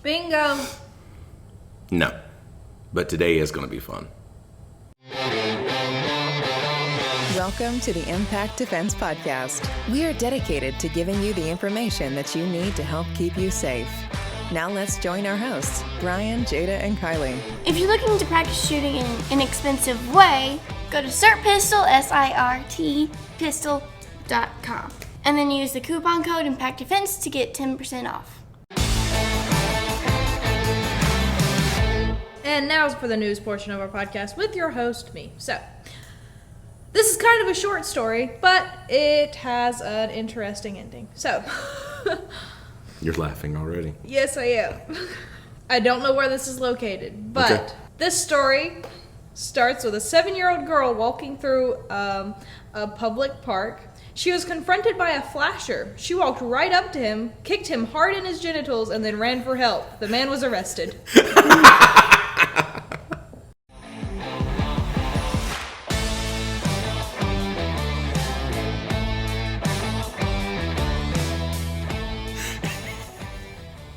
Bingo. No. But today is going to be fun. Welcome to the Impact Defense Podcast. We are dedicated to giving you the information that you need to help keep you safe. Now let's join our hosts, Brian, Jada, and Kylie. If you're looking to practice shooting in an inexpensive way, go to SIRT-Pistol, S-I-R-T, pistol.com. And then use the coupon code IMPACTDEFENSE to get 10% off. And now for the news portion of our podcast with your host, me. So, this is kind of a short story, but it has an interesting ending. So, You're laughing already. yes, I am. I don't know where this is located, but This story starts with a 7-year-old girl walking through a public park. She was confronted by a flasher. She walked right up to him, kicked him hard in his genitals, and then ran for help. The man was arrested.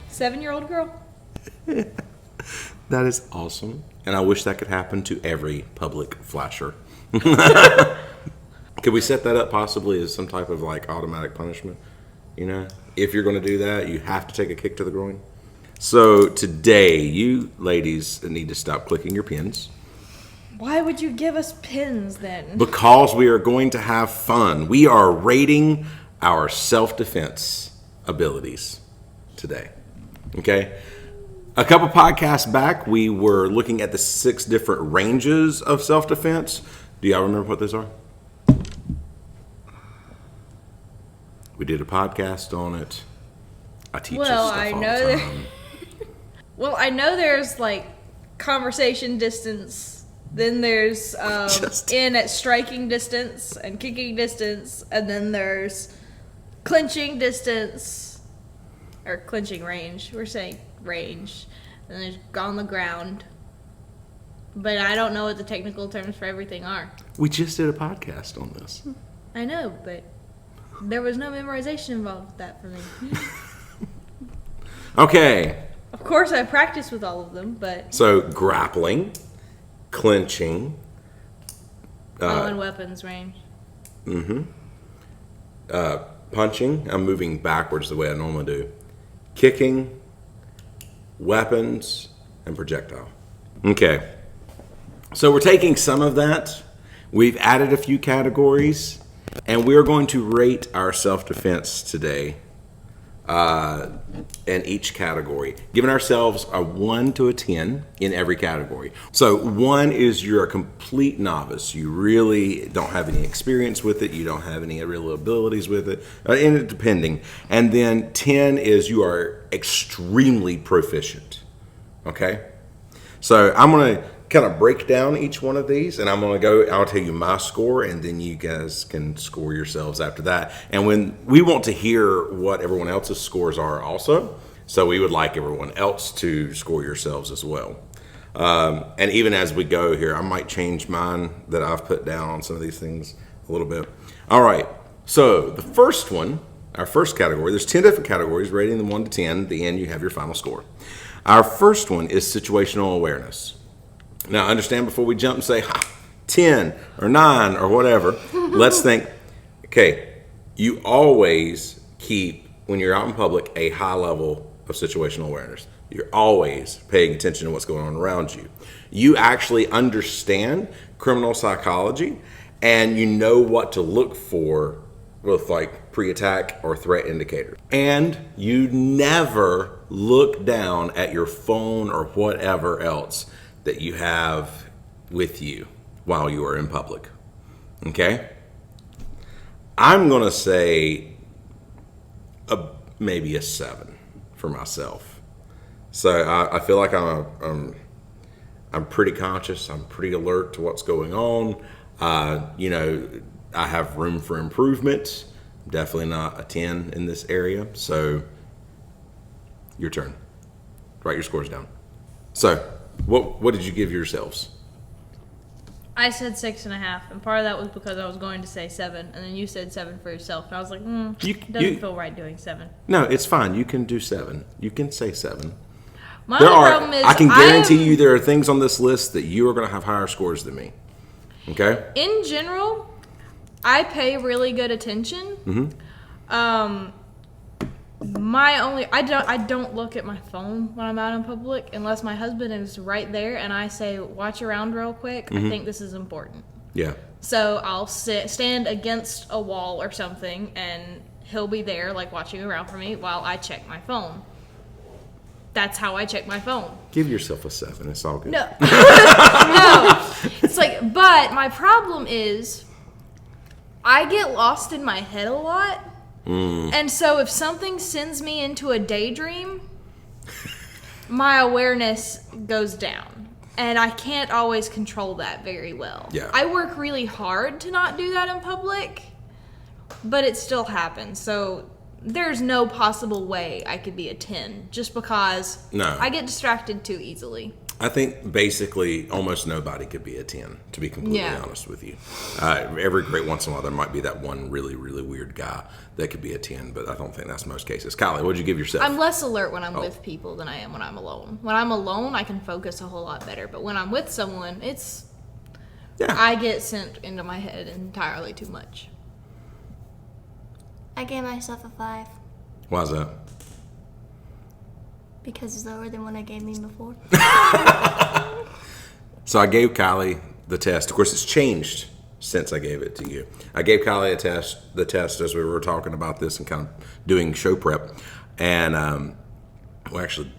Seven-year-old girl. That is awesome. And I wish that could happen to every public flasher. Could we set that up possibly as some type of like automatic punishment? You know, if you're going to do that, you have to take a kick to the groin. So today, you ladies need to stop clicking your pins. Why would you give us pins then? Because we are going to have fun. We are rating our self-defense abilities today. Okay? A couple podcasts back, we were looking at the 6 different ranges of self-defense. Do y'all remember what those are? We did a podcast on it. I teach this stuff all the time. Well, I know there's like conversation distance. Then there's in at striking distance and kicking distance, and then there's clinching distance or clinching range. We're saying range. And there's on the ground. But I don't know what the technical terms for everything are. We just did a podcast on this. I know, but there was no memorization involved with that for me. Okay. Of course, I practiced with all of them, but... So, grappling, clinching. and weapons range. Punching. I'm moving backwards the way I normally do. Kicking, weapons, and projectile. Okay. So, we're taking some of that. We've added a few categories. And we're going to rate our self-defense today in each category, giving ourselves a 1 to a 10 in every category. So 1 is you're a complete novice. You really don't have any experience with it. You don't have any real abilities with it, and depending. And then 10 is you are extremely proficient. Okay? So I'm going to kind of break down each one of these, and I'll tell you my score, and then you guys can score yourselves after that. And when we want to hear what everyone else's scores are also, so we would like everyone else to score yourselves as well. And even as we go here, I might change mine that I've put down on some of these things a little bit. All right, so the first one, our first category, there's 10 different categories, rating them 1 to 10. At the end, you have your final score. Our first one is situational awareness. Now, understand before we jump and say 10 or 9 or whatever, let's think, okay, you always keep, when you're out in public, a high level of situational awareness. You're always paying attention to what's going on around you. You actually understand criminal psychology, and you know what to look for with like pre-attack or threat indicators. And you never look down at your phone or whatever else that you have with you while you are in public. Okay? I'm going to say maybe a 7 for myself. So I feel like I'm pretty conscious. I'm pretty alert to what's going on. I have room for improvement. I'm definitely not a 10 in this area. So your turn. Write your scores down. So what did you give yourselves? I said 6.5, and part of that was because I was going to say 7, and then you said 7 for yourself, and I was like, it doesn't feel right doing 7. No, it's fine. You can do 7. You can say 7. My only problem is I can guarantee you there are things on this list that you are going to have higher scores than me. Okay? In general, I pay really good attention. I don't look at my phone when I'm out in public unless my husband is right there and I say, watch around real quick. I think this is important. Yeah. So I'll stand against a wall or something and he'll be there like watching around for me while I check my phone. That's how I check my phone. Give yourself a 7. It's all good. No. No. It's like, but my problem is I get lost in my head a lot. And so if something sends me into a daydream, my awareness goes down. And I can't always control that very well. Yeah. I work really hard to not do that in public, but it still happens. So there's no possible way I could be a 10 just because I get distracted too easily. I think basically almost nobody could be a 10, to be completely honest with you. Every great once in a while there might be that one really, really weird guy that could be a 10, but I don't think that's most cases. Kylie, what'd you give yourself? I'm less alert when I'm with people than I am when I'm alone. When I'm alone, I can focus a whole lot better. But when I'm with someone, I get sent into my head entirely too much. I gave myself a 5 Why is that? because it's lower than what I gave me before. So I gave Kylie the test. Of course, it's changed since I gave it to you. I gave Kylie the test as we were talking about this and kind of doing show prep. And, well, actually,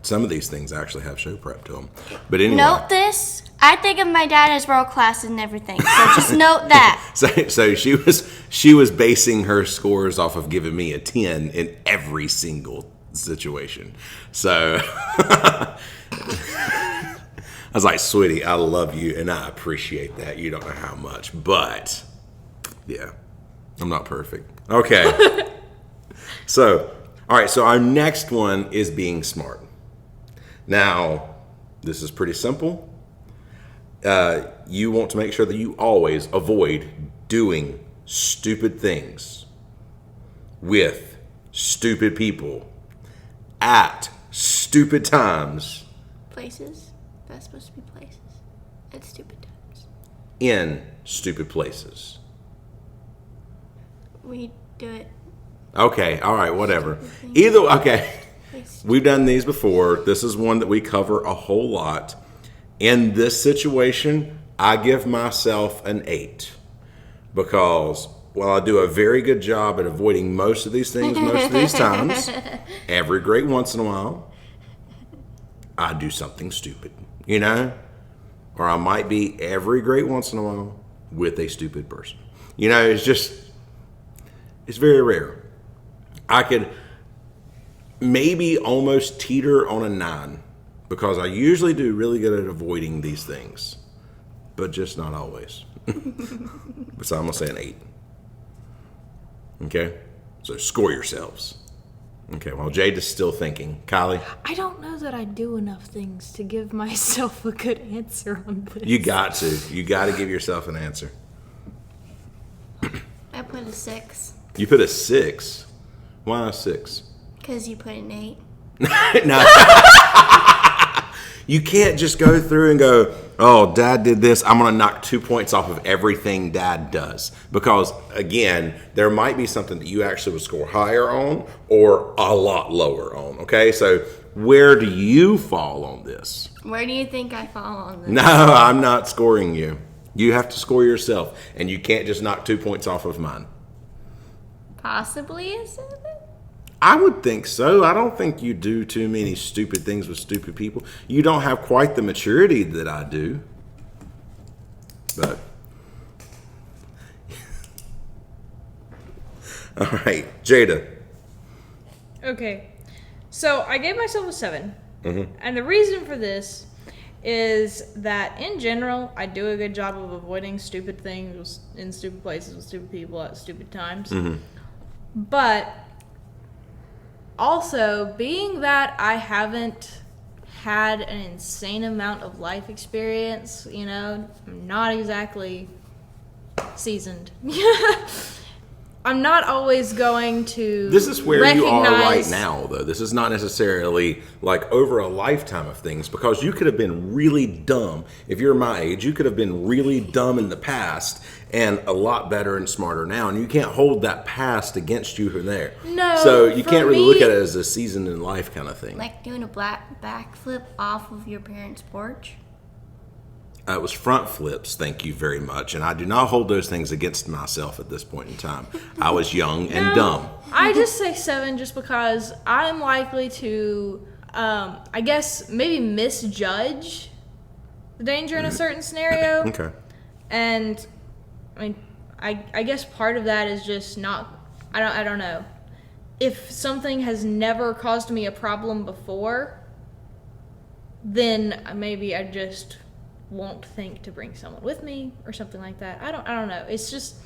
some of these things actually have show prep to them. But anyway. Note this. I think of my dad as world class and everything. So just note that. So she was basing her scores off of giving me a 10 in every single situation. So I was like, sweetie, I love you and I appreciate that. You don't know how much, but yeah, I'm not perfect. Okay. So, all right. So our next one is being smart. Now, this is pretty simple. You want to make sure that you always avoid doing stupid things with stupid people at stupid times. Places. That's supposed to be places. At stupid times. In stupid places. We do it. Okay, all right, whatever. Okay. We've done these before. This is one that we cover a whole lot. In this situation, I give myself an 8 because while I do a very good job at avoiding most of these things most of these times, every great once in a while, I do something stupid, Or I might be every great once in a while with a stupid person. It's very rare. I could maybe almost teeter on a 9 because I usually do really good at avoiding these things, but just not always. So I'm going to say an 8. Okay? So score yourselves. Okay, while Jade is still thinking. Kylie? I don't know that I do enough things to give myself a good answer on this. You got to. You got to give yourself an answer. I put a 6. You put a 6? Why a 6? Because you put an 8. No. You can't just go through and go, oh, Dad did this. I'm going to knock 2 points off of everything Dad does. Because, again, there might be something that you actually would score higher on or a lot lower on. Okay, so where do you fall on this? Where do you think I fall on this? No, I'm not scoring you. You have to score yourself. And you can't just knock 2 points off of mine. Possibly a 7? I would think so. I don't think you do too many stupid things with stupid people. You don't have quite the maturity that I do. But, all right, Jada. Okay, so I gave myself a 7. And the reason for this is that in general, I do a good job of avoiding stupid things in stupid places with stupid people at stupid times. But also, being that I haven't had an insane amount of life experience, I'm not exactly seasoned. I'm not always going to. This is where you are right recognize- now, though. This is not necessarily like over a lifetime of things, because you could have been really dumb. If you're my age, you could have been really dumb in the past and a lot better and smarter now. And you can't hold that past against you from there. No, So you for can't really me- look at it as a season in life kind of thing. Like doing a black backflip off of your parents' porch. It was front flips, thank you very much. And I do not hold those things against myself at this point in time. I was young and No, dumb. I just say 7 just because I'm likely to, I guess, maybe misjudge the danger in a certain scenario. Okay. And I mean, I guess part of that is just not. I don't know. If something has never caused me a problem before, then maybe I just won't think to bring someone with me or something like that. I don't know. It's just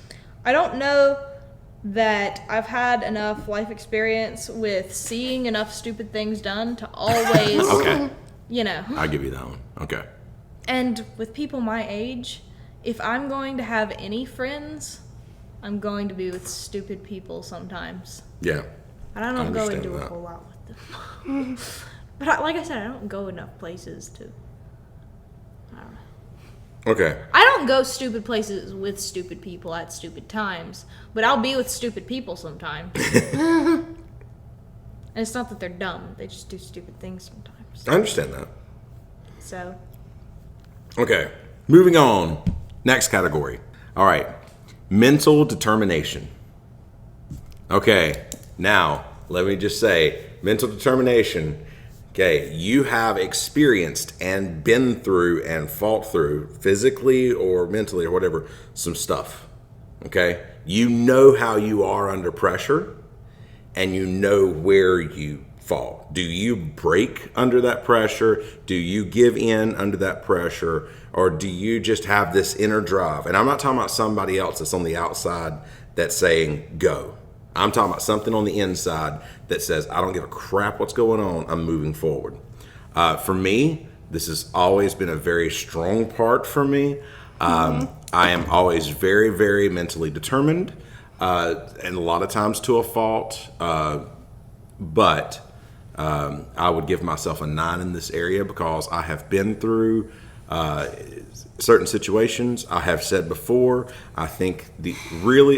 I don't know that I've had enough life experience with seeing enough stupid things done to always, Okay. you know. I'll give you that one. Okay. And with people my age, if I'm going to have any friends, I'm going to be with stupid people sometimes. Yeah. And I don't go understand into a that. whole lot with them. But like I said, I don't go enough places to. Okay. I don't go stupid places with stupid people at stupid times, but I'll be with stupid people sometimes. And it's not that they're dumb; they just do stupid things sometimes. I understand that. So, Okay. Moving on. Next category. All right. Mental determination. Okay. Now, let me just say, mental determination. Okay, you have experienced and been through and fought through, physically or mentally or whatever, some stuff. Okay? You know how you are under pressure, and you know where you fall. Do you break under that pressure? Do you give in under that pressure? Or do you just have this inner drive? And I'm not talking about somebody else that's on the outside that's saying, go. I'm talking about something on the inside that says, I don't give a crap what's going on. I'm moving forward. For me, this has always been a very strong part for me. I am always very, very mentally determined, and a lot of times to a fault. But I would give myself a 9 in this area because I have been through certain situations. I have said before, I think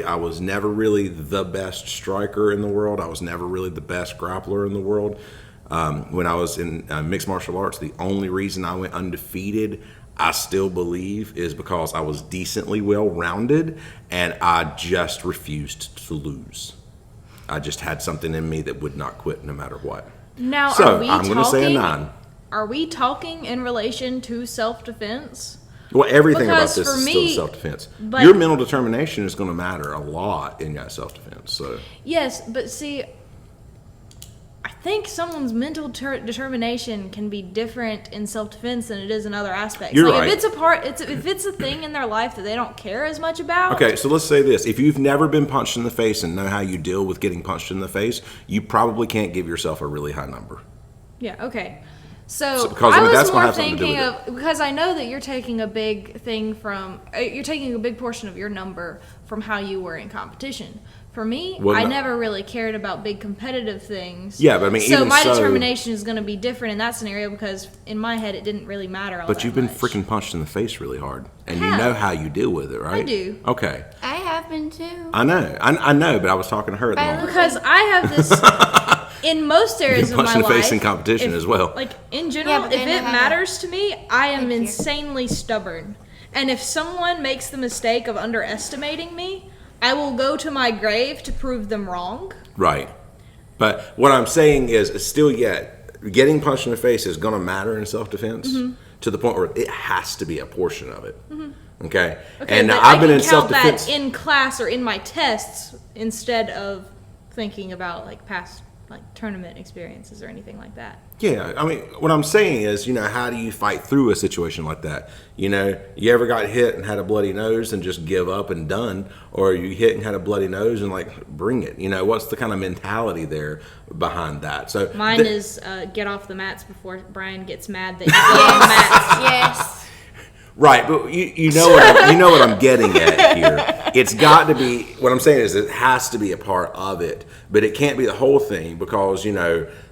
I was never really the best striker in the world. I was never really the best grappler in the world. When I was in mixed martial arts, the only reason I went undefeated, I still believe, is because I was decently well-rounded and I just refused to lose. I just had something in me that would not quit no matter what. now So are we I'm going to say a talking? 9. Are we talking in relation to self-defense? Well, everything Because about this for is still me- self-defense. but- Your mental determination is going to matter a lot in that self-defense. So Yes, but see, I think someone's mental determination can be different in self-defense than it is in other aspects. You're like right. if it's a thing in their life that they don't care as much about. okay, so let's say this: if you've never been punched in the face and know how you deal with getting punched in the face, you probably can't give yourself a really high number. Yeah. Okay. So because, I was that's gonna more have something to do thinking with of because I know that you're taking a big thing from you're taking a big portion of your number from how you were in competition. For me, Well, I no. never really cared about big competitive things. Yeah, but I mean, so even my so- determination is going to be different in that scenario because in my head it didn't really matter. But you've been freaking punched in the face really hard, and you have. know how you deal with it, right? I do. Okay, I have been too. I know, I know, but I was talking to her at the moment. because I have this in most areas You've of been my punched in the face life. in competition as well. Like in general, but if then it I have matters to me, I am Thank you. insanely stubborn. And if someone makes the mistake of underestimating me, I will go to my grave to prove them wrong. Right. But what I'm saying is, still yet, getting punched in the face is going to matter in self-defense to the point where it has to be a portion of it. Okay? And but I've I been can in count self-defense. that in class or in my tests instead of thinking about like past like tournament experiences or anything like that. Yeah, I mean, what I'm saying is, how do you fight through a situation like that? You ever got hit and had a bloody nose and just give up and done? Or you hit and had a bloody nose and like, bring it? What's the kind of mentality there behind that? So Mine is get off the mats before Brian gets mad that you get on the mats. Yes. right, but you know what I'm getting at here It's got to be, what I'm saying is it has to be a part of it, but it can't be the whole thing because,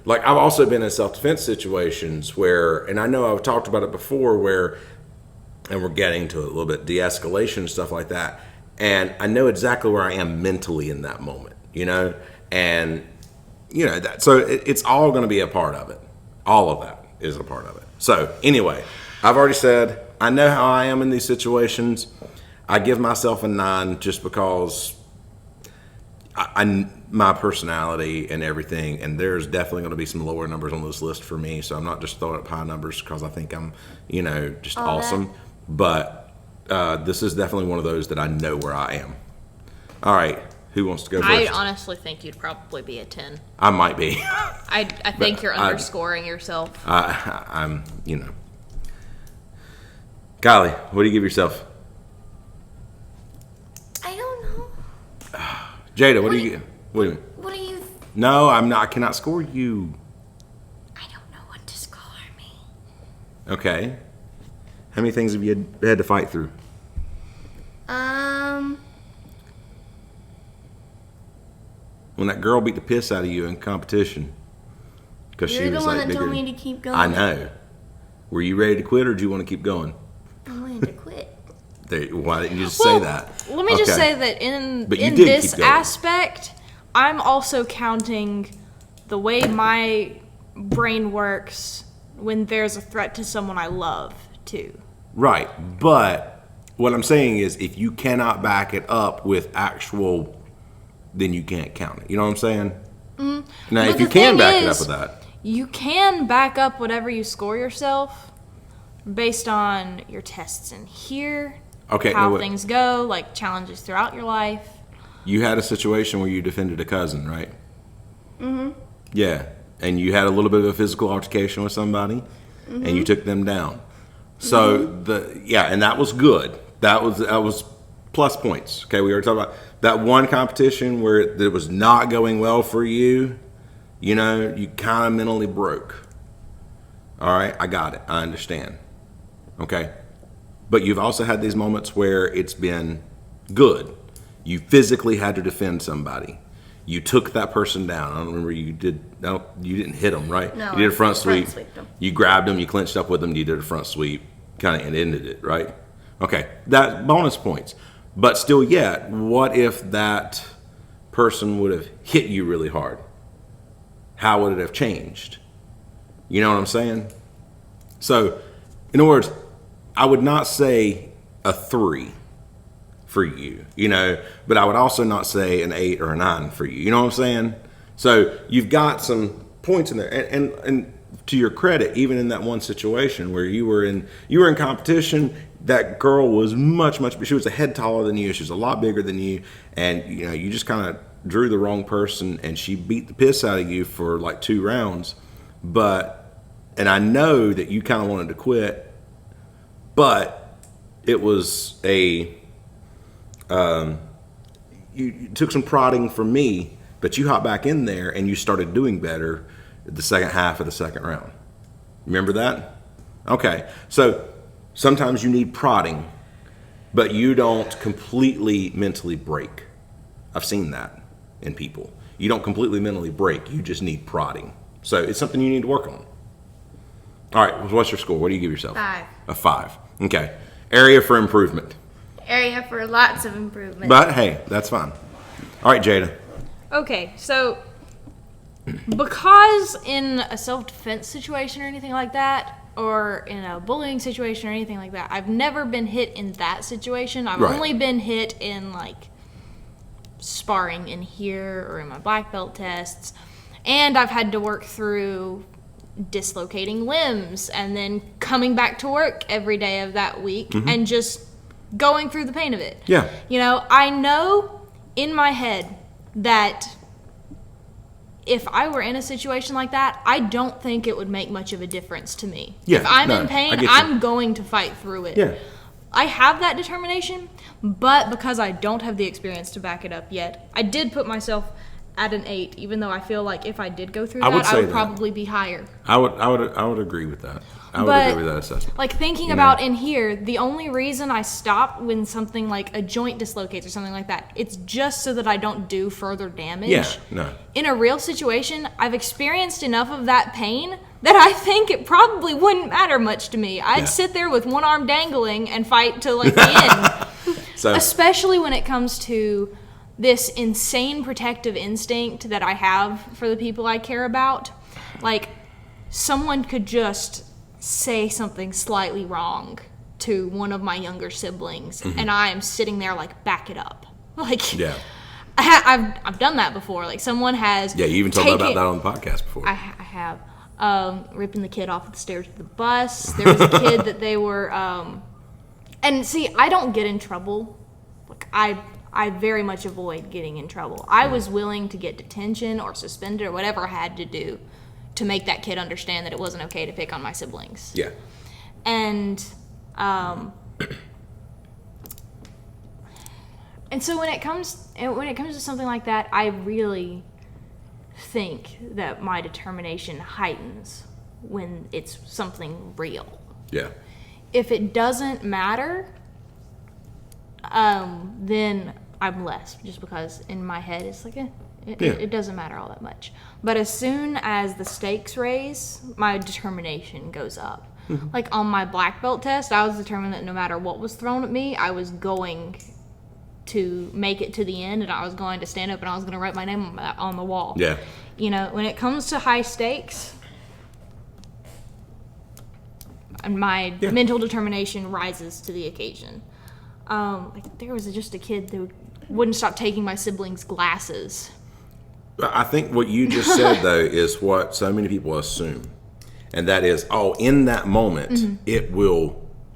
like I've also been in self-defense situations where, and I know I've talked about it before where, and we're getting to a little bit de-escalation and stuff like that, and I know exactly where I am mentally in that moment, and, so it's all going to be a part of it. All of that is a part of it. So anyway, I've already said, I know how I am in these situations. I give myself a 9 just because my personality and everything, and there's definitely going to be some lower numbers on this list for me, so I'm not just throwing up high numbers because I think I'm, just awesome. But this is definitely one of those that I know where I am. All right, who wants to go first? I honestly think you'd probably be a 10. I might be. I think you're underscoring yourself. I'm, Kylie, what do you give yourself? I don't know. Jada, what do you give? What do you mean? What do you? No, I'm not. I cannot score you. I don't know what to score me. Okay. How many things have you had to fight through? When that girl beat the piss out of you in competition. Because she You're was the one like that bigger. told me to keep going. I know. Were you ready to quit or do you want to keep going? I wanted to quit. Why didn't you just say that? Let me just Okay. say that in But you did this keep going. aspect, I'm also counting the way my brain works when there's a threat to someone I love, too. Right. But what I'm saying is if you cannot back it up with actual, then you can't count it. You know what I'm saying? Mm-hmm. Now, But if you the can thing back it up is, with that. You can back up whatever you score yourself based on your tests in here, Okay, how no, wait. things go, like challenges throughout your life. You had a situation where you defended a cousin, right? Mm-hmm. Yeah. And you had a little bit of a physical altercation with somebody, and you took them down. So and that was good. That was plus points. Okay, we were talking about that one competition where it was not going well for you. You kind of mentally broke. All right, I got it. I understand. Okay, but you've also had these moments where it's been good. You physically had to defend somebody. You took that person down. I don't remember you did. No, you didn't hit them, right? No, you did a front sweep. sweeped them. You grabbed them. You clinched up with them. You did a front sweep. Kind of ended it, right? Okay, that bonus points. But still, yet, what if that person would have hit you really hard? How would it have changed? You know what I'm saying? So, in other words, I would not say a 3 for you, but I would also not say an 8 or a 9 for you. You know what I'm saying? So you've got some points in there, and to your credit, even in that one situation where you were in competition, that girl was she was a head taller than you, she was a lot bigger than you, and you just kind of drew the wrong person, and she beat the piss out of you for like 2 rounds, and I know that you kind of wanted to quit, but it was you took some prodding from me, but you hopped back in there and you started doing better the second half of the second round. Remember that? Okay. So sometimes you need prodding, but you don't completely mentally break. I've seen that in people. You don't completely mentally break. You just need prodding. So it's something you need to work on. All right. What's your score? What do you give yourself? 5. A 5. Okay. Area for improvement. Area for lots of improvement. But hey, that's fine. All right, Jada. Okay, so because in a self-defense situation or anything like that, or in a bullying situation or anything like that, I've never been hit in that situation. I've Right. only been hit in like sparring in here or in my black belt tests, and I've had to work through dislocating limbs and then coming back to work every day of that week and just going through the pain of it. Yeah. I know in my head that if I were in a situation like that, I don't think it would make much of a difference to me. Yeah, if I'm no, in I pain, get you. I'm going to fight through it. Yeah. I have that determination, but because I don't have the experience to back it up yet, I did put myself at an 8, even though I feel like if I did go through I that, would I say would that. probably be higher. I would agree with that. I would But, agree with that assessment. like, thinking You about know? in here, the only reason I stop when something like a joint dislocates or something like that, it's just so that I don't do further damage. Yeah, no. In a real situation, I've experienced enough of that pain that I think it probably wouldn't matter much to me. I'd sit there with one arm dangling and fight till like the end. So Especially when it comes to this insane protective instinct that I have for the people I care about. Like, someone could just say something slightly wrong to one of my younger siblings, and I am sitting there like, back it up. Like, yeah. I've done that before. Like, someone has Yeah, you even told me about that on the podcast before. I have. Ripping the kid off the stairs of the bus. There was a kid that they were, and see, I don't get in trouble. Like, I very much avoid getting in trouble. I was willing to get detention or suspended or whatever I had to do to make that kid understand that it wasn't okay to pick on my siblings. Yeah. And so when it comes to something like that, I really think that my determination heightens when it's something real. Yeah. If it doesn't matter, then I'm less, just because in my head it's like, it doesn't matter all that much. But as soon as the stakes raise, my determination goes up. Like on my black belt test, I was determined that no matter what was thrown at me, I was going to make it to the end, and I was going to stand up and I was going to write my name on the wall. Yeah. You know, when it comes to high stakes, my mental determination rises to the occasion. Like, there was just a kid that wouldn't stop taking my siblings' glasses. I think what you just said, though, is what so many people assume. And that is, in that moment,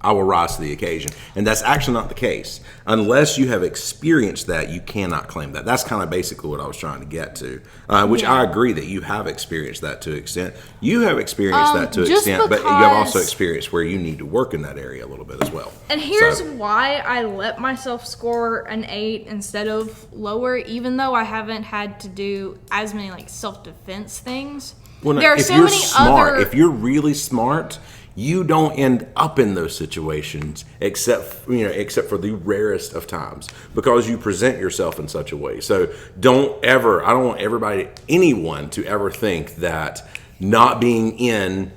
I will rise to the occasion. And that's actually not the case. Unless you have experienced that, you cannot claim that. That's kind of basically what I was trying to get to, which I agree that you have experienced that to an extent. You have experienced that to an extent, but you have also experienced where you need to work in that area a little bit as well. And here's why I let myself score an 8 instead of lower, even though I haven't had to do as many like self-defense things. Well, there are if so you're many smart, other... if you're really smart, you don't end up in those situations except for the rarest of times, because you present yourself in such a way. So I don't want anyone to ever think that not being in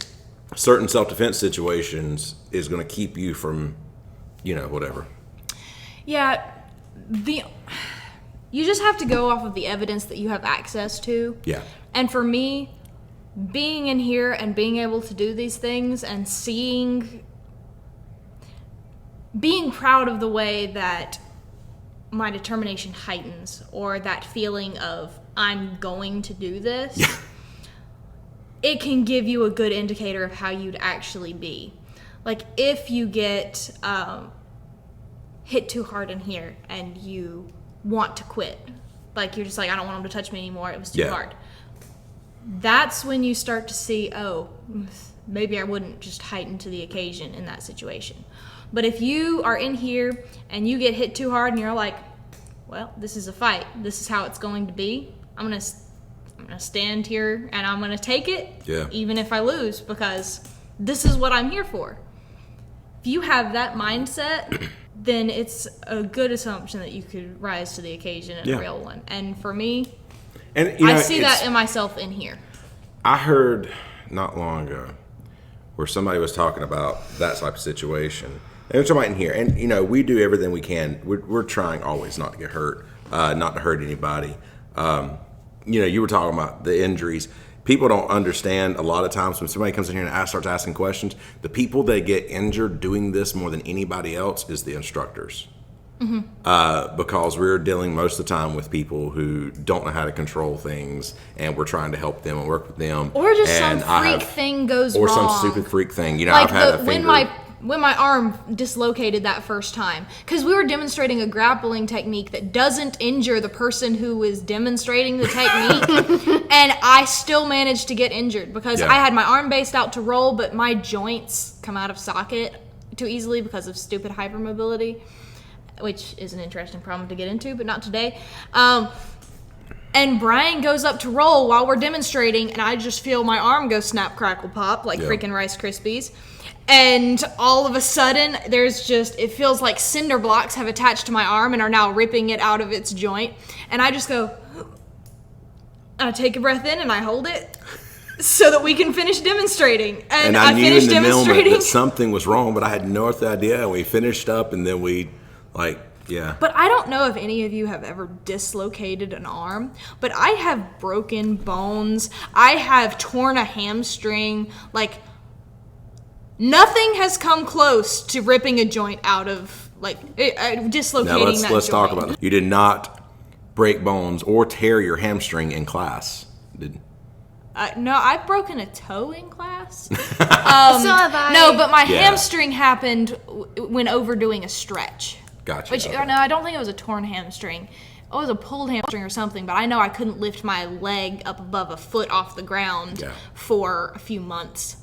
certain self-defense situations is going to keep you from, whatever. Yeah, you just have to go off of the evidence that you have access to. Yeah. And for me, being in here and being able to do these things and being proud of the way that my determination heightens, or that feeling of I'm going to do this, it can give you a good indicator of how you'd actually be. Like, if you get hit too hard in here and you want to quit, like, you're just like, I don't want them to touch me anymore, it was too hard. That's when you start to see, maybe I wouldn't just heighten to the occasion in that situation. But if you are in here and you get hit too hard and you're like, well, this is a fight, this is how it's going to be, I'm gonna stand here and I'm gonna take it, even if I lose, because this is what I'm here for. If you have that mindset, then it's a good assumption that you could rise to the occasion in a real one. And for me, and I see that in myself in here. I heard not long ago where somebody was talking about that type of situation. And it's right in here. And, we do everything we can. We're trying always not to get hurt, not to hurt anybody. You were talking about the injuries. People don't understand a lot of times when somebody comes in here and starts asking questions, the people that get injured doing this more than anybody else is the instructors. Because we're dealing most of the time with people who don't know how to control things, and we're trying to help them and work with them. Or just some freak thing goes wrong. Or some stupid freak thing. Like I've had a finger... when my arm dislocated that first time, because we were demonstrating a grappling technique that doesn't injure the person who is demonstrating the technique, and I still managed to get injured because I had my arm based out to roll, but my joints come out of socket too easily because of stupid hypermobility, which is an interesting problem to get into, but not today. And Brian goes up to roll while we're demonstrating, and I just feel my arm go snap, crackle, pop like freaking Rice Krispies. And all of a sudden, it feels like cinder blocks have attached to my arm and are now ripping it out of its joint. And I just go, and I take a breath in and I hold it so that we can finish demonstrating. And I knew finished in the moment demonstrating that something was wrong, but I had no idea. And we finished up, and then we, But I don't know if any of you have ever dislocated an arm, but I have broken bones. I have torn a hamstring. Nothing has come close to ripping a joint out of, dislocating that joint. Let's talk about it. You did not break bones or tear your hamstring in class. No, I've broken a toe in class. So have I. No, but my hamstring happened when overdoing a stretch. Gotcha. Which, no, I don't think it was a torn hamstring. It was a pulled hamstring or something, but I know I couldn't lift my leg up above a foot off the ground for a few months.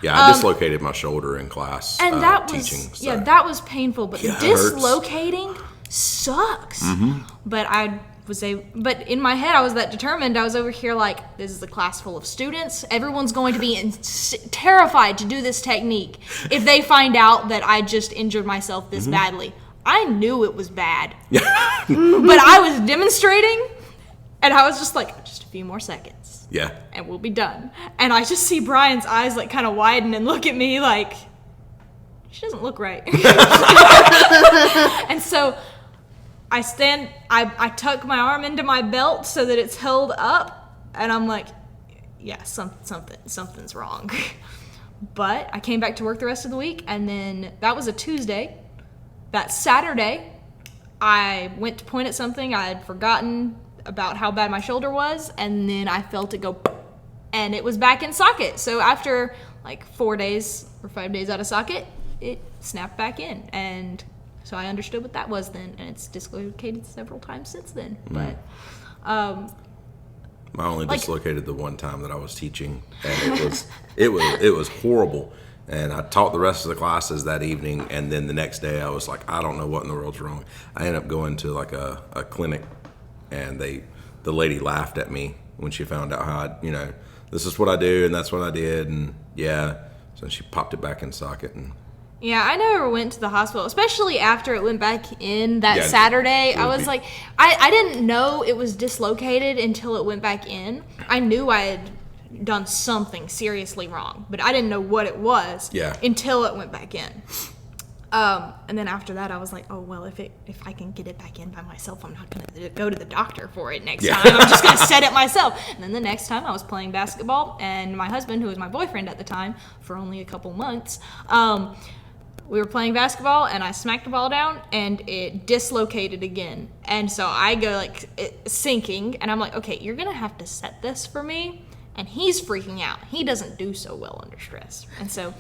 Yeah, I dislocated my shoulder in class and that was teaching. So. That was painful. But dislocating sucks. Mm-hmm. But in my head, I was that determined. I was over here like, this is a class full of students. Everyone's going to be terrified to do this technique if they find out that I just injured myself this badly. I knew it was bad, but I was demonstrating, and I was just like, just a few more seconds. Yeah. And we'll be done. And I just see Brian's eyes kind of widen and look at me like, she doesn't look right. And so I tuck my arm into my belt so that it's held up, and I'm like, yeah, something's wrong. But I came back to work the rest of the week, and then that was a Tuesday. That Saturday, I went to point at something. I had forgotten about how bad my shoulder was, and then I felt it go, and it was back in socket. So after 4 days or 5 days out of socket, it snapped back in, and so I understood what that was then, and it's dislocated several times since then. But I only dislocated the one time that I was teaching, and it was horrible. And I taught the rest of the classes that evening, and then the next day I was like, I don't know what in the world's wrong. I ended up going to a clinic, and the lady laughed at me when she found out how this is what I do, and that's what I did, and so she popped it back in socket. And yeah, I never went to the hospital, especially after it went back in that Saturday. I was like, I didn't know it was dislocated until it went back in. I knew I had done something seriously wrong, but I didn't know what it was until it went back in. And then after that, I was like, oh, well, if I can get it back in by myself, I'm not going to go to the doctor for it next time. I'm just going to set it myself. And then the next time I was playing basketball, and my husband, who was my boyfriend at the time for only a couple months, we were playing basketball, and I smacked the ball down, and it dislocated again. And so I go sinking, and I'm like, okay, you're going to have to set this for me. And he's freaking out. He doesn't do so well under stress. And so,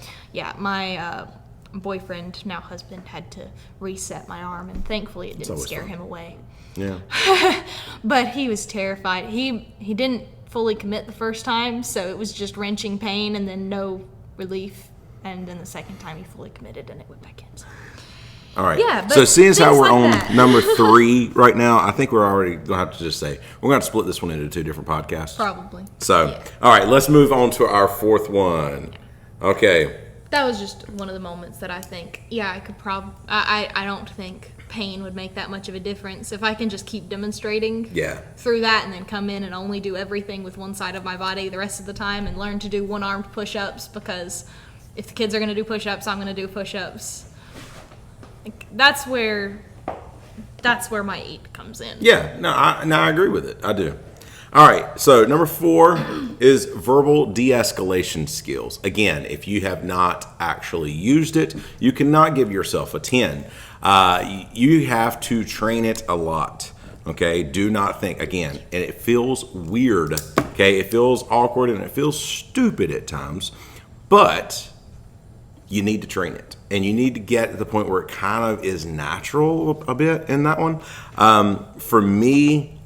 my boyfriend, now husband, had to reset my arm, and thankfully it didn't scare him away. Yeah. But he was terrified. He didn't fully commit the first time, so it was just wrenching pain and then no relief. And then the second time he fully committed, and it went back in. So. All right. Yeah, so seeing as how we're on that. number 3 right now, I think we're already going to have to just say, we're going to split this one into 2 different podcasts. Probably. So, all right, let's move on to our 4th one. Okay. That was just one of the moments that I think, I could I don't think pain would make that much of a difference. If I can just keep demonstrating through that and then come in and only do everything with one side of my body the rest of the time and learn to do one-armed push-ups, because if the kids are going to do push-ups, I'm going to do push-ups. That's where my 8 comes in. Yeah, I agree with it. I do. All right, so number 4 is verbal de-escalation skills. Again, if you have not actually used it, you cannot give yourself a 10. You have to train it a lot. Okay, do not think, again, and it feels weird. Okay, it feels awkward and it feels stupid at times, but you need to train it, and you need to get to the point where it kind of is natural a bit in that one. For me,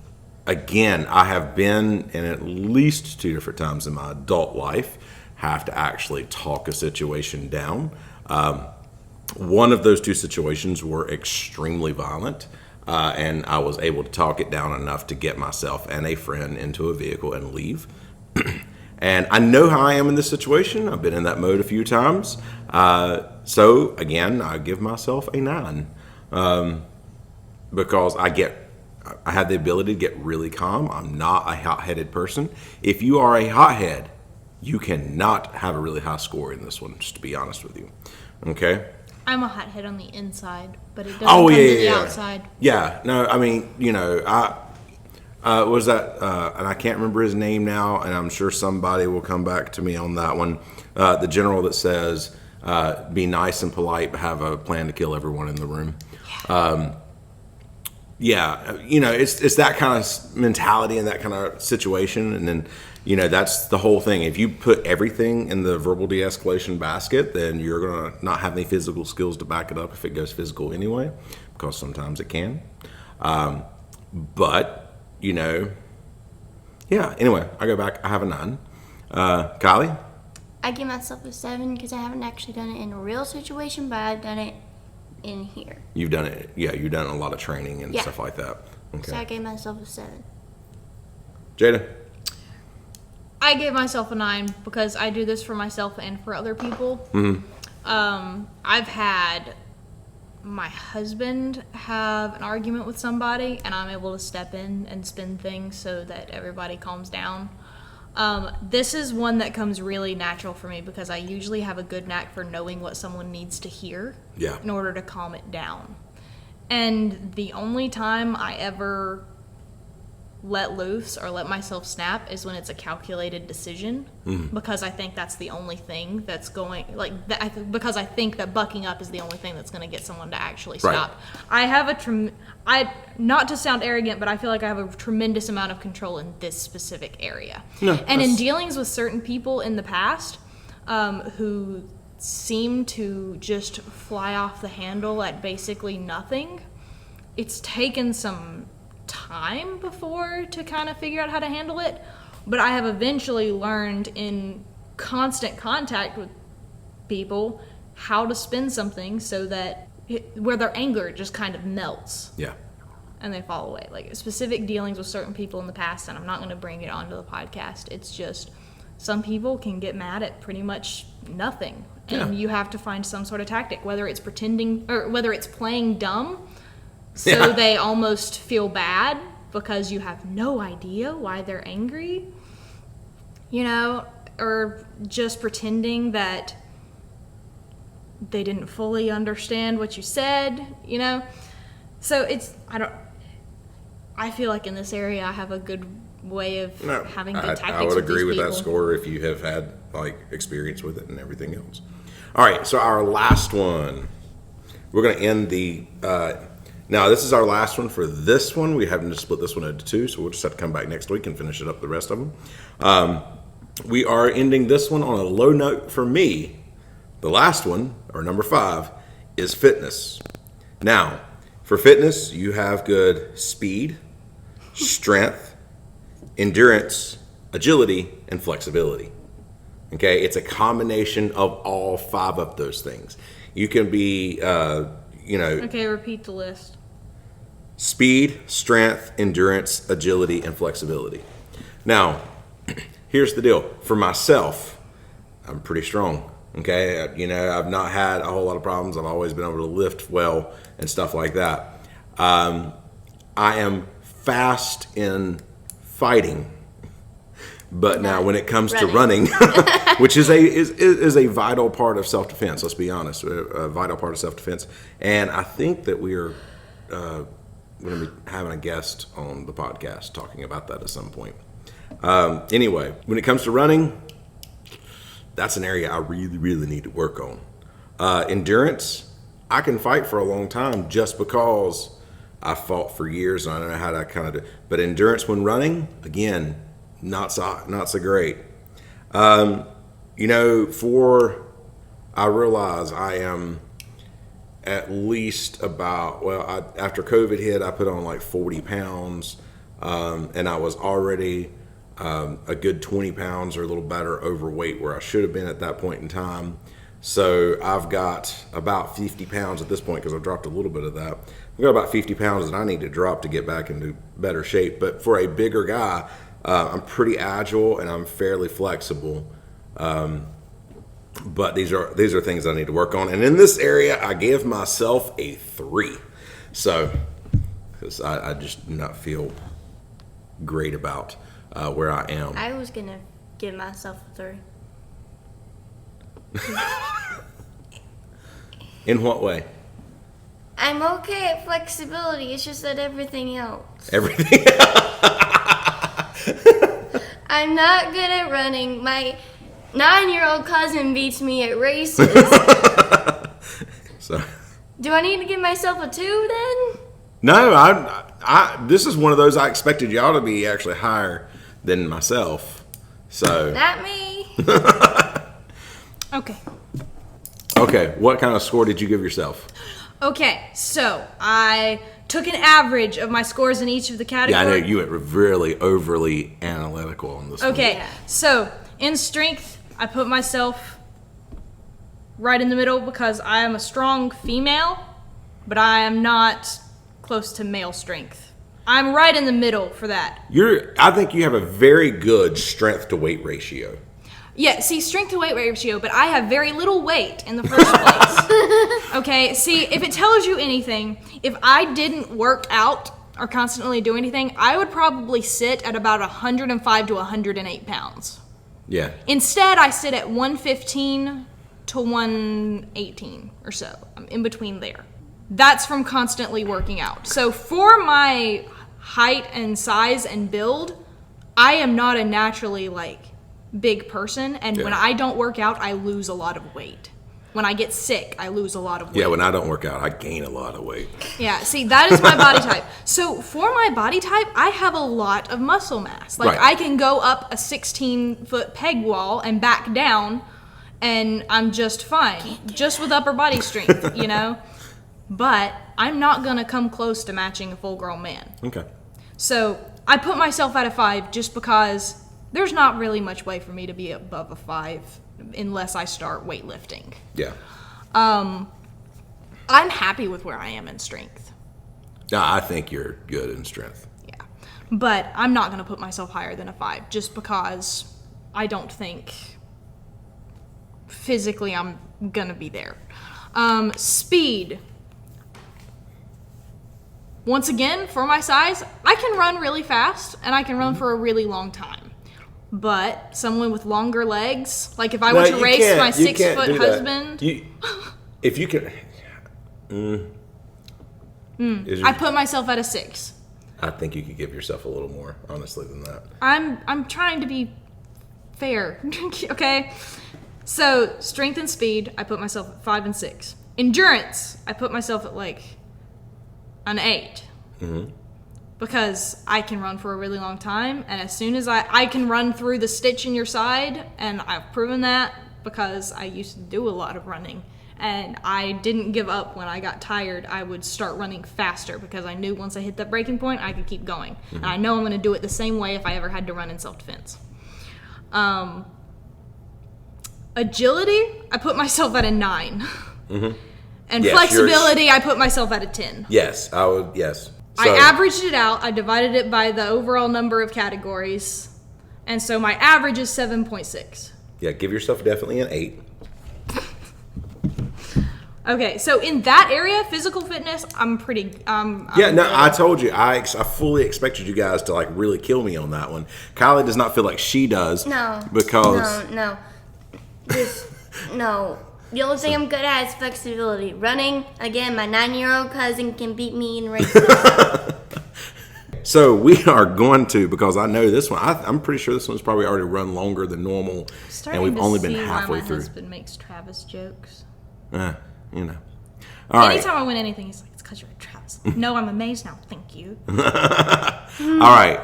again, I have been in at least 2 different times in my adult life have to actually talk a situation down. One of those 2 situations were extremely violent. and I was able to talk it down enough to get myself and a friend into a vehicle and leave. And I know how I am in this situation. I've been in that mode a few times. So again, I give myself a 9 because I have the ability to get really calm. I'm not a hot-headed person. If you are a hothead, you cannot have a really high score in this one, just to be honest with you. Okay? I'm a hothead on the inside, but it doesn't come to the outside. Yeah, no, I mean, was that, and I can't remember his name now, and I'm sure somebody will come back to me on that one. The general that says, be nice and polite, but have a plan to kill everyone in the room. It's that kind of mentality and that kind of situation. And then, that's the whole thing. If you put everything in the verbal de-escalation basket, then you're going to not have any physical skills to back it up if it goes physical anyway, because sometimes it can. Anyway, I go back. I have a 9. Kylie? I give myself a 7 because I haven't actually done it in a real situation, but I've done it in here. You've done it. Yeah, you've done a lot of training and stuff like that. Okay. So I gave myself a 7. Jada? I gave myself a 9 because I do this for myself and for other people. Mm-hmm. I've had my husband have an argument with somebody, and I'm able to step in and spin things so that everybody calms down. This is one that comes really natural for me because I usually have a good knack for knowing what someone needs to hear in order to calm it down. And the only time I ever let loose or let myself snap is when it's a calculated decision, because I think that's the only thing that's going, because I think that bucking up is the only thing that's going to get someone to actually stop. Right. I have not to sound arrogant, but I feel like I have a tremendous amount of control in this specific area. And in dealings with certain people in the past, who seem to just fly off the handle at basically nothing, it's taken some time before to kind of figure out how to handle it, but I have eventually learned in constant contact with people how to spin something so that where their anger just kind of melts and they fall away. Like specific dealings with certain people in the past, and I'm not going to bring it onto the podcast, it's just some people can get mad at pretty much nothing, and you have to find some sort of tactic, whether it's pretending or whether it's playing dumb so they almost feel bad because you have no idea why they're angry, or just pretending that they didn't fully understand what you said, So I feel like in this area I have a good way of having good tactics. I would agree with that score if you have had experience with it and everything else. All right, so our last one, we're going to end the... Now, this is our last one for this one. We haven't to split this one into 2, so we'll just have to come back next week and finish it up the rest of them. We are ending this one on a low note for me. The last one, or number 5, is fitness. Now, for fitness, you have good speed, strength, endurance, agility, and flexibility. Okay, it's a combination of all 5 of those things. You can be, Okay, repeat the list. Speed, strength, endurance, agility, and flexibility. Now, here's the deal. For myself, I'm pretty strong. Okay, I've not had a whole lot of problems. I've always been able to lift well and stuff like that. I am fast in fighting, but now when it comes to running, which is a vital part of self-defense. Let's be honest, a vital part of self-defense. And I think that we are going to be having a guest on the podcast talking about that at some point. Anyway, when it comes to running, that's an area I really, really need to work on. Endurance, I can fight for a long time just because I fought for years and I know how to kind of do. But endurance when running, again, not so great. I realize I am at least after COVID hit, I put on 40 pounds, and I was already a good 20 pounds or a little better overweight where I should have been at that point in time. So I've got about 50 pounds at this point because I've dropped a little bit of that. I've got about 50 pounds that I need to drop to get back into better shape. But for a bigger guy, I'm pretty agile and I'm fairly flexible. But these are things I need to work on. And in this area, I gave myself a 3. So, because I just do not feel great about where I am. I was going to give myself a 3. In what way? I'm okay at flexibility. It's just that everything else. Everything. I'm not good at running. My 9-year-old cousin beats me at races. So. Do I need to give myself a 2 then? No, I. This is one of those I expected y'all to be actually higher than myself. So. Not me. Okay. Okay, what kind of score did you give yourself? Okay, so I took an average of my scores in each of the categories. Yeah, I know you went really overly analytical on this one. Okay, Yeah. so in strength, I put myself right in the middle because I am a strong female, but I am not close to male strength. I'm right in the middle for that. I think you have a very good strength to weight ratio. Yeah, see, strength to weight ratio, but I have very little weight in the first place. Okay, see, if it tells you anything, if I didn't work out or constantly do anything, I would probably sit at about 105 to 108 pounds. Yeah. Instead, I sit at 115 to 118 or so. I'm in between there. That's from constantly working out. So for my height and size and build, I am not a naturally, big person, and when I don't work out, I lose a lot of weight. When I get sick, I lose a lot of weight. Yeah, when I don't work out, I gain a lot of weight. Yeah, see, that is my body type. So for my body type, I have a lot of muscle mass. Right. I can go up a 16-foot peg wall and back down, and I'm just fine. Just with upper body strength, But I'm not going to come close to matching a full-grown man. Okay. So I put myself at a 5 just because there's not really much way for me to be above a 5 unless I start weightlifting. Yeah. I'm happy with where I am in strength. No, I think you're good in strength. Yeah. But I'm not going to put myself higher than a 5 just because I don't think physically I'm going to be there. Speed. Once again, for my size, I can run really fast and I can run for a really long time. But someone with longer legs, like if I were to race my 6-foot husband, if you can, I put myself at a 6. I think you could give yourself a little more, honestly, than that. I'm trying to be fair, okay? So strength and speed, I put myself at 5 and 6. Endurance, I put myself at an 8. Mm-hmm. Because I can run for a really long time, and as soon as I can run through the stitch in your side, and I've proven that because I used to do a lot of running, and I didn't give up when I got tired. I would start running faster because I knew once I hit that breaking point, I could keep going. Mm-hmm. And I know I'm going to do it the same way if I ever had to run in self-defense. Agility, I put myself at a 9. Mm-hmm. And yes, flexibility, I put myself at a 10. Yes, I would, yes. So, I averaged it out. I divided it by the overall number of categories. And so my average is 7.6. Yeah, give yourself definitely an 8. Okay, so in that area, physical fitness, I'm pretty... I told you. I fully expected you guys to really kill me on that one. Kylie does not feel like she does. No. Because... No. No. The only thing I'm good at is flexibility. Running, again, my 9-year-old cousin can beat me in races. So we are going to, because I know this one, I'm pretty sure this one's probably already run longer than normal. And we've only been halfway through. My husband makes Travis jokes. All Anytime right. I win anything, he's like, it's because you're a Travis. No, I'm amazed now. Thank you. All right.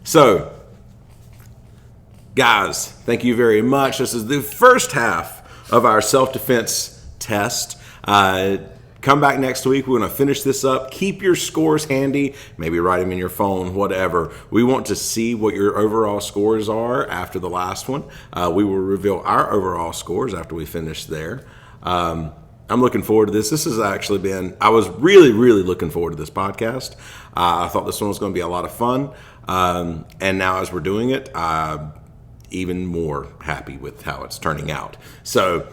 So, guys, thank you very much. This is the first half of our self-defense test. Kylie Come back next week. We're going to finish this up. Keep your scores handy. Maybe write them in your phone, whatever. We want to see what your overall scores are after the last one. We will reveal our overall scores after we finish there. I'm looking forward to this. This has actually been, I was really, really looking forward to this podcast. I thought this one was going to be a lot of fun. And now as we're doing it, even more happy with how it's turning out. So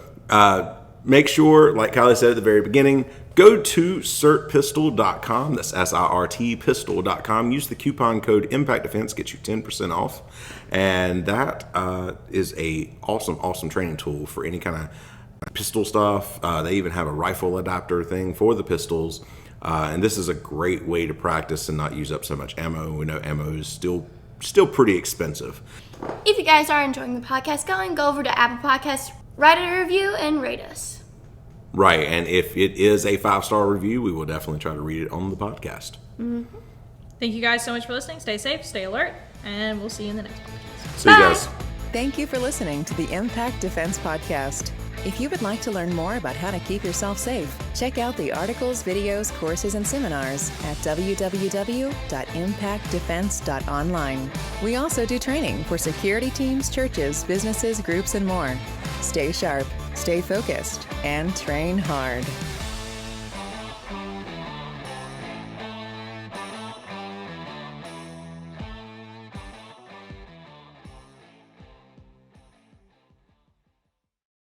make sure, like Kylie said at the very beginning, go to sirtpistol.com. That's SIRT pistol.com. Use the coupon code ImpactDefense, get you 10% off. And that is a awesome training tool for any kind of pistol stuff. They even have a rifle adapter thing for the pistols. And this is a great way to practice and not use up so much ammo. We know ammo is still pretty expensive. If you guys are enjoying the podcast, go over to Apple Podcasts, write a review, and rate us. Right, and if it is a 5-star review, we will definitely try to read it on the podcast. Mm-hmm. Thank you guys so much for listening. Stay safe, stay alert, and we'll see you in the next podcast. See you guys. Thank you for listening to the Impact Defense Podcast. If you would like to learn more about how to keep yourself safe, check out the articles, videos, courses, and seminars at www.impactdefense.online. We also do training for security teams, churches, businesses, groups, and more. Stay sharp, stay focused, and train hard.